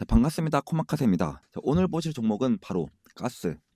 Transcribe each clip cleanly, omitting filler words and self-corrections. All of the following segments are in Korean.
자, 반갑습니다. 코마카세입니다. 자, 오늘 보실 종목은 바로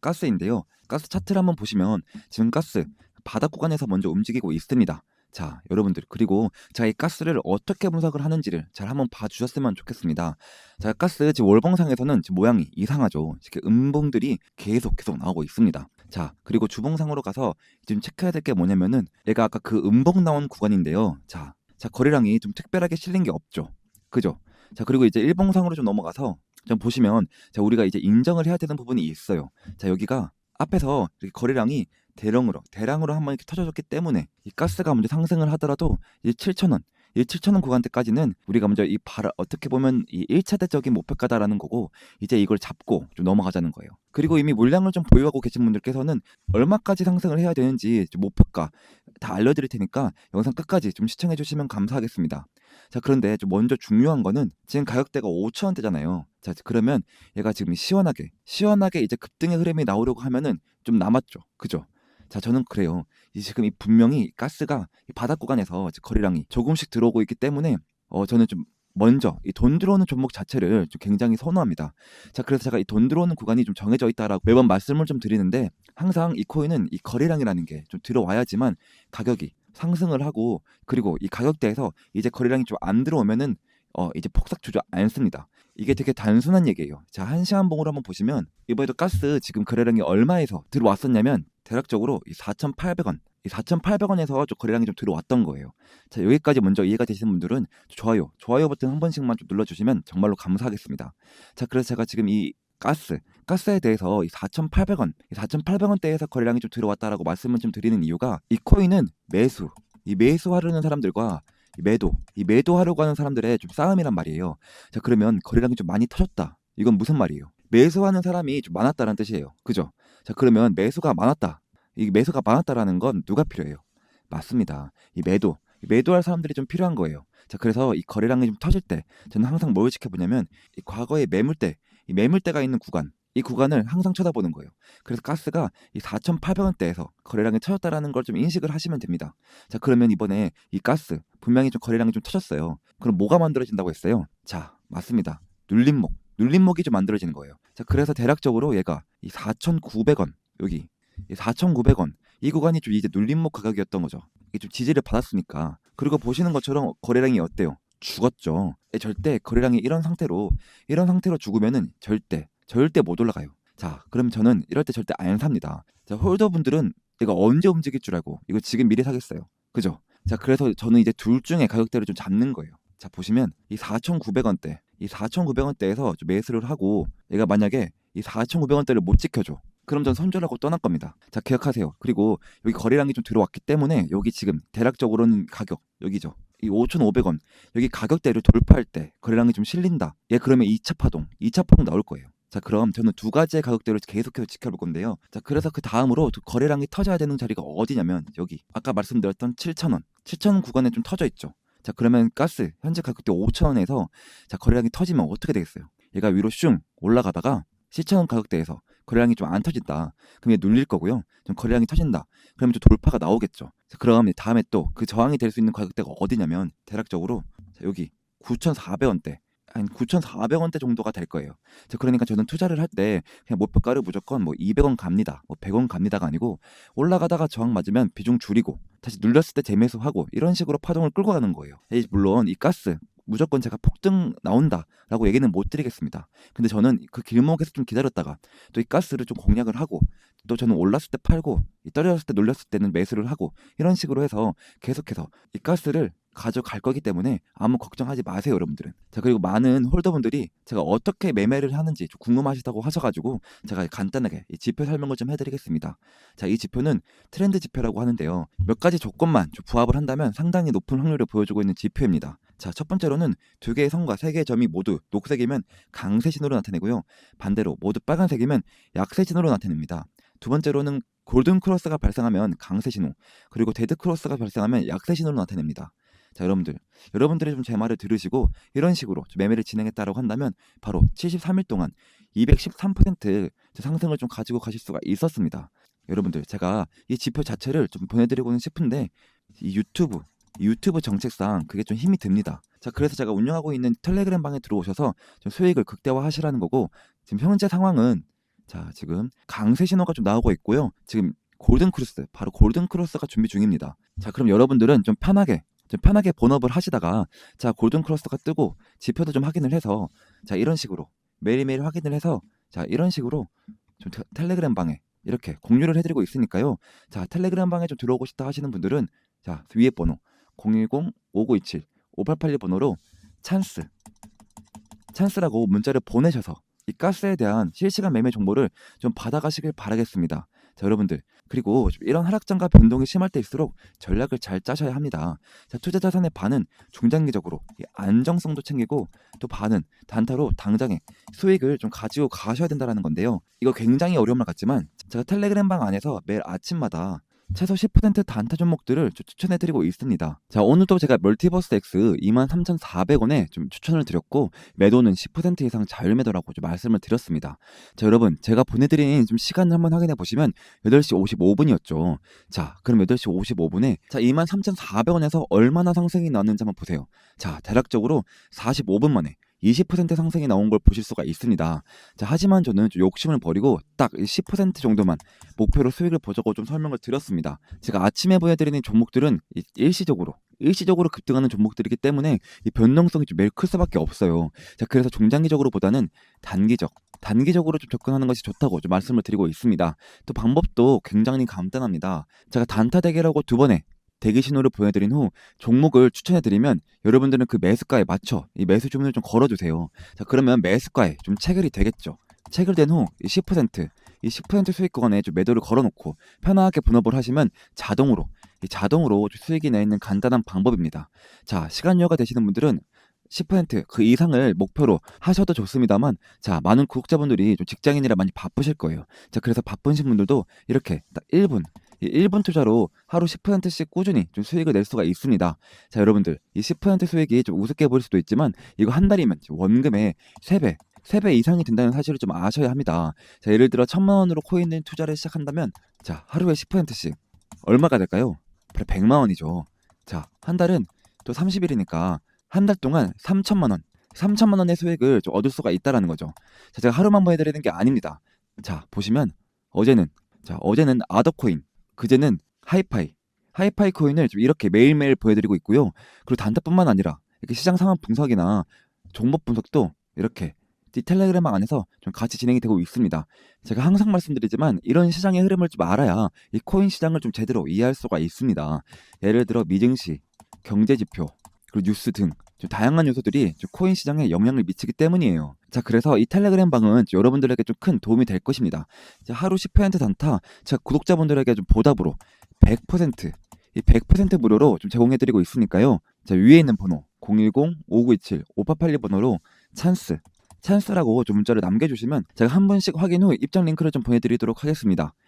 가스인데요. 가스 차트를 한번 보시면 지금 가스 바닥 구간에서 먼저 움직이고 있습니다. 자, 여러분들, 그리고 제가 이 가스를 어떻게 분석을 하는지를 잘 한번 봐주셨으면 좋겠습니다. 자, 가스 지금 월봉상에서는 지금 모양이 이상하죠. 이렇게 음봉들이 계속 나오고 있습니다. 자, 그리고 주봉상으로 가서 지금 체크해야 될 게 뭐냐면은 얘가 아까 그 음봉 나온 구간인데요. 자, 거래량이 좀 특별하게 실린 게 없죠. 그죠? 자, 그리고 이제 일봉상으로 좀 넘어가서 좀 보시면, 자, 우리가 이제 인정을 해야 되는 부분이 있어요. 자, 여기가 앞에서 이렇게 거래량이 대량으로 한번 이렇게 터져줬기 때문에 이 가스가 먼저 상승을 하더라도 이 7,000원, 이 7,000원 구간대까지는 우리가 먼저 이 어떻게 보면 이 1차대적인 목표가다라는 거고, 이제 이걸 잡고 좀 넘어가자는 거예요. 그리고 이미 물량을 좀 보유하고 계신 분들께서는 얼마까지 상승을 해야 되는지 좀 목표가 다 알려드릴 테니까 영상 끝까지 좀 시청해 주시면 감사하겠습니다. 자, 그런데 좀 먼저 중요한 거는 지금 가격대가 5,000원대잖아요. 자, 그러면 얘가 지금 시원하게 이제 급등의 흐름이 나오려고 하면은 좀 남았죠. 그죠? 자, 저는 그래요. 지금 이 분명히 가스가 이 바닥 구간에서 거래량이 조금씩 들어오고 있기 때문에 저는 좀 먼저 이 돈 들어오는 종목 자체를 좀 굉장히 선호합니다. 자, 그래서 제가 이 돈 들어오는 구간이 좀 정해져 있다라고 매번 말씀을 좀 드리는데, 항상 이 코인은 이 거래량이라는 게 좀 들어와야지만 가격이 상승을 하고, 그리고 이 가격대에서 이제 거래량이 좀 안 들어오면은 이제 폭삭 주저 않습니다. 이게 되게 단순한 얘기예요. 자, 한시간 봉으로 한번 보시면 이번에도 가스 지금 거래량이 얼마에서 들어왔었냐면 대략적으로 이 4,800원, 이 4,800원에서 좀 거래량이 좀 들어왔던 거예요. 자, 여기까지 먼저 이해가 되시는 분들은 좋아요 버튼 한 번씩만 좀 눌러주시면 정말로 감사하겠습니다. 자, 그래서 제가 지금 이 가스에 대해서 이 4,800원, 이 4,800원대에서 거래량이 좀 들어왔다라고 말씀을 좀 드리는 이유가, 이 코인은 매수하려는 사람들과 매도하려고 하는 사람들의 좀 싸움이란 말이에요. 자, 그러면 거래량이 좀 많이 터졌다. 이건 무슨 말이에요? 매수하는 사람이 좀 많았다는 뜻이에요. 그죠? 자, 그러면 이 매수가 많았다라는 건 누가 필요해요? 맞습니다. 매도할 사람들이 좀 필요한 거예요. 자, 그래서 이 거래량이 좀 터질 때 저는 항상 뭘 지켜보냐면, 이 과거의 매물대가 있는 구간, 이 구간을 항상 쳐다보는 거예요. 그래서 가스가 이 4,800원대에서 거래량이 터졌다라는 걸 좀 인식을 하시면 됩니다. 자, 그러면 이번에 이 가스 분명히 좀 거래량이 좀 터졌어요. 그럼 뭐가 만들어진다고 했어요? 자, 맞습니다. 눌림목이 좀 만들어지는 거예요. 자, 그래서 대략적으로 얘가 이 4,900원, 여기 이 4,900원, 이 구간이 좀 이제 눌림목 가격이었던 거죠. 이게 좀 지지를 받았으니까. 그리고 보시는 것처럼 거래량이 어때요? 죽었죠. 절대 거래량이 이런 상태로 죽으면은 절대 못 올라가요. 자, 그럼 저는 이럴 때 절대 안 삽니다. 자, 홀더분들은 이거 언제 움직일 줄 알고 이거 지금 미리 사겠어요. 그죠? 자, 그래서 저는 이제 둘 중에 가격대를 좀 잡는 거예요. 자, 보시면 이 4,900원대에서 좀 매수를 하고, 얘가 만약에 이 4,900원대를 못 지켜줘. 그럼 전 손절하고 떠날 겁니다. 자, 기억하세요. 그리고 여기 거래량이 좀 들어왔기 때문에 여기 지금 대략적으로는 가격 여기죠. 이 5,500원 여기 가격대를 돌파할 때 거래량이 좀 실린다. 그러면 2차 파동 나올 거예요. 자, 그럼 저는 두 가지의 가격대를 계속해서 지켜볼 건데요. 자, 그래서 그 다음으로 거래량이 터져야 되는 자리가 어디냐면, 여기 아까 말씀드렸던 7,000원 구간에 좀 터져 있죠. 자, 그러면 가스 현재 가격대 5,000원에서 자, 거래량이 터지면 어떻게 되겠어요? 얘가 위로 슝 올라가다가 7,000원 가격대에서 거래량이 좀 안 터진다. 그럼 얘 눌릴 거고요. 좀 거래량이 터진다. 그러면 좀 돌파가 나오겠죠. 자, 그럼 다음에 또 그 저항이 될 수 있는 가격대가 어디냐면, 대략적으로 자, 여기 9,400원대, 한 9,400원대 정도가 될 거예요. 자, 그러니까 저는 투자를 할 때 그냥 목표가를 무조건 뭐 200원 갑니다, 뭐 100원 갑니다가 아니고, 올라가다가 저항 맞으면 비중 줄이고 다시 눌렸을 때 재매수하고, 이런 식으로 파동을 끌고 가는 거예요. 물론 이 가스 무조건 제가 폭등 나온다라고 얘기는 못 드리겠습니다. 근데 저는 그 길목에서 좀 기다렸다가 또 이 가스를 좀 공략을 하고, 또 저는 올랐을 때 팔고, 떨어졌을 때 눌렸을 때는 매수를 하고, 이런 식으로 해서 계속해서 이 가스를 가져갈 거기 때문에 아무 걱정하지 마세요, 여러분들은. 자, 그리고 많은 홀더분들이 제가 어떻게 매매를 하는지 좀 궁금하시다고 하셔가지고 제가 간단하게 이 지표 설명을 좀 해드리겠습니다. 자, 이 지표는 트렌드 지표라고 하는데요. 몇 가지 조건만 좀 부합을 한다면 상당히 높은 확률을 보여주고 있는 지표입니다. 자, 첫 번째로는 두 개의 선과 세 개의 점이 모두 녹색이면 강세 신호로 나타내고요. 반대로 모두 빨간색이면 약세 신호로 나타냅니다. 두 번째로는 골든 크로스가 발생하면 강세 신호, 그리고 데드 크로스가 발생하면 약세 신호로 나타냅니다. 자, 여러분들이 좀 제 말을 들으시고 이런 식으로 좀 매매를 진행했다라고 한다면 바로 73일 동안 213% 상승을 좀 가지고 가실 수가 있었습니다. 여러분들, 제가 이 지표 자체를 좀 보내드리고는 싶은데, 이 유튜브 정책상 그게 좀 힘이 듭니다. 자, 그래서 제가 운영하고 있는 텔레그램 방에 들어오셔서 좀 수익을 극대화하시라는 거고, 지금 현재 상황은 자, 지금 강세 신호가 좀 나오고 있고요. 지금 골든 크로스, 바로 골든 크로스가 준비 중입니다. 자, 그럼 여러분들은 좀 편하게 본업을 하시다가 자, 골든 크로스가 뜨고 지표도 좀 확인을 해서 자, 이런 식으로 매일매일 확인을 해서 자, 이런 식으로 좀 텔레그램 방에 이렇게 공유를 해드리고 있으니까요. 자, 텔레그램 방에 좀 들어오고 싶다 하시는 분들은 자, 위에 번호 010-5927-5881 번호로 찬스라고 문자를 보내셔서 이 가스에 대한 실시간 매매 정보를 좀 받아가시길 바라겠습니다. 자, 여러분들, 그리고 좀 이런 하락장과 변동이 심할 때일수록 전략을 잘 짜셔야 합니다. 자, 투자 자산의 반은 중장기적으로 이 안정성도 챙기고 또 반은 단타로 당장에 수익을 좀 가지고 가셔야 된다는 건데요. 이거 굉장히 어려운 말 같지만 제가 텔레그램 방 안에서 매일 아침마다 최소 10% 단타 종목들을 추천해드리고 있습니다. 자, 오늘도 제가 멀티버스 X 23,400원에 좀 추천을 드렸고 매도는 10% 이상 자율매도라고 좀 말씀을 드렸습니다. 자, 여러분, 제가 보내드린 좀 시간을 한번 확인해 보시면 8시 55분이었죠. 자, 그럼 8시 55분에 자, 23,400원에서 얼마나 상승이 나왔는지 한번 보세요. 자, 대략적으로 45분 만에 20% 상승이 나온 걸 보실 수가 있습니다. 자, 하지만 저는 좀 욕심을 버리고 딱 10% 정도만 목표로 수익을 보자고 좀 설명을 드렸습니다. 제가 아침에 보여드리는 종목들은 일시적으로 급등하는 종목들이기 때문에 이 변동성이 좀 매일 클 수밖에 없어요. 자, 그래서 중장기적으로보다는 단기적으로 좀 접근하는 것이 좋다고 좀 말씀을 드리고 있습니다. 또 방법도 굉장히 간단합니다. 제가 단타 대기라고 2번에 대기 신호를 보여드린 후 종목을 추천해드리면 여러분들은 그 매수가에 맞춰 이 매수 주문을 좀 걸어주세요. 자, 그러면 매수가에 좀 체결이 되겠죠. 체결된 후 이 10% 수익 구간에 좀 매도를 걸어놓고 편하게 분업을 하시면 자동으로 수익이 나 있는 간단한 방법입니다. 자, 시간 여유가 되시는 분들은 10%그 이상을 목표로 하셔도 좋습니다만, 자, 많은 구독자분들이 좀 직장인이라 많이 바쁘실 거예요. 자, 그래서 바쁘신 분들도 이렇게 딱 1분 투자로 하루 10%씩 꾸준히 좀 수익을 낼 수가 있습니다. 자, 여러분들, 이 10% 수익이 좀 우습게 보일 수도 있지만 이거 한 달이면 원금의 3배 이상이 된다는 사실을 좀 아셔야 합니다. 자, 예를 들어 1,000만 원으로 코인을 투자를 시작한다면 자, 하루에 10%씩 얼마가 될까요? 바로 100만 원이죠. 자, 한 달은 또 30일이니까 한 달 동안 3천만 원의 수익을 좀 얻을 수가 있다라는 거죠. 자, 제가 하루만 보여드리는 게 아닙니다. 자, 보시면 어제는 아더코인, 그제는 하이파이 코인을 좀 이렇게 매일매일 보여드리고 있고요. 그리고 단타뿐만 아니라 이렇게 시장 상황 분석이나 종목 분석도 이렇게 이 텔레그램 안에서 좀 같이 진행이 되고 있습니다. 제가 항상 말씀드리지만 이런 시장의 흐름을 좀 알아야 이 코인 시장을 좀 제대로 이해할 수가 있습니다. 예를 들어 미증시, 경제지표, 그리고 뉴스 등 좀 다양한 요소들이 좀 코인 시장에 영향을 미치기 때문이에요. 자, 그래서 이 텔레그램 방은 여러분들에게 좀 큰 도움이 될 것입니다. 자, 하루 10% 단타, 제가 구독자분들에게 좀 보답으로 100% 무료로 좀 제공해드리고 있으니까요. 자, 위에 있는 번호 010-5927-5881 번호로 찬스라고 좀 문자를 남겨주시면 제가 한 번씩 확인 후 입장 링크를 좀 보내드리도록 하겠습니다.